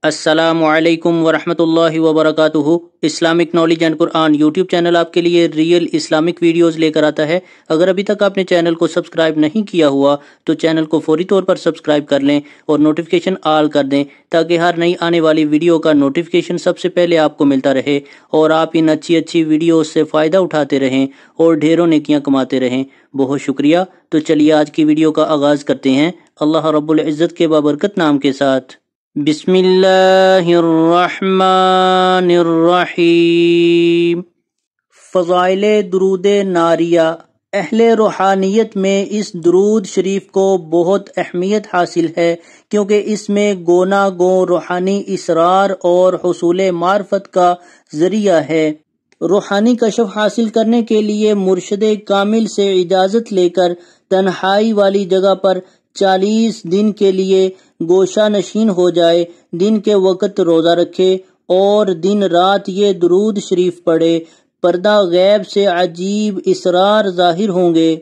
السلام علیکم ورحمۃ اللہ وبرکاتہ۔ Islamic knowledge and Quran YouTube channel آپ کے لیے ریئل اسلامک ویڈیوز لے کر آتا ہے۔ اگر ابھی تک آپ نے چینل کو سبسکرائب نہیں کیا ہوا تو چینل کو فوری طور پر سبسکرائب کر لیں اور نوٹیفیکیشن آل کر دیں تاکہ ہر نئی آنے والی ویڈیو کا نوٹیفیکیشن سب سے پہلے آپ کو ملتا رہے اور آپ ان اچھی ویڈیوز سے فائدہ اٹھاتے رہیں اور ڈھیروں نیکیاں کماتے رہیں۔ بہت شکریہ۔ تو چلیے آج کی ویڈیو کا آغاز کرتے ہیں اللہ رب العزت کے بابرکت نام کے ساتھ۔ بسم اللہ الرحمن الرحیم۔ فضائل درود ناریہ۔ اہل روحانیت میں اس درود شریف کو بہت اہمیت حاصل ہے کیونکہ اس میں گونا گو روحانی اسرار اور حصول معرفت کا ذریعہ ہے۔ روحانی کشف حاصل کرنے کے لیے مرشد کامل سے اجازت لے کر تنہائی والی جگہ پر 40 دن کے لیے گوشہ نشین ہو جائے، دن کے وقت روزہ رکھے اور دن رات یہ درود شریف پڑھے، پردہ غیب سے عجیب اسرار ظاہر ہوں گے۔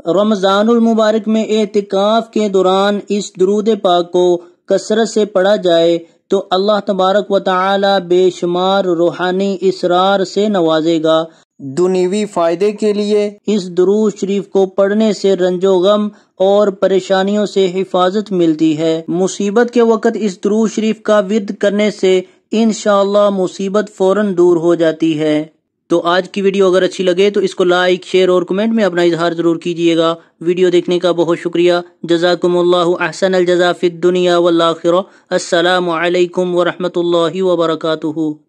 رمضان المبارک میں اعتکاف کے دوران اس درود پاک کو کثرت سے پڑھا جائے تو اللہ تبارک و تعالی بے شمار روحانی اسرار سے نوازے گا۔ دنیوی فائدے کے لیے اس درود شریف کو پڑھنے سے رنج و غم اور پریشانیوں سے حفاظت ملتی ہے۔ مصیبت کے وقت اس درود شریف کا ورد کرنے سے انشاءاللہ مصیبت فوراً دور ہو جاتی ہے۔ تو آج کی ویڈیو اگر اچھی لگے تو اس کو لائک، شیئر اور کمنٹ میں اپنا اظہار ضرور کیجیے گا۔ ویڈیو دیکھنے کا بہت شکریہ۔ جزاکم اللہ احسن الجزا فی الدنیا والآخرہ۔ السلام علیکم ورحمۃ اللہ وبرکاتہ۔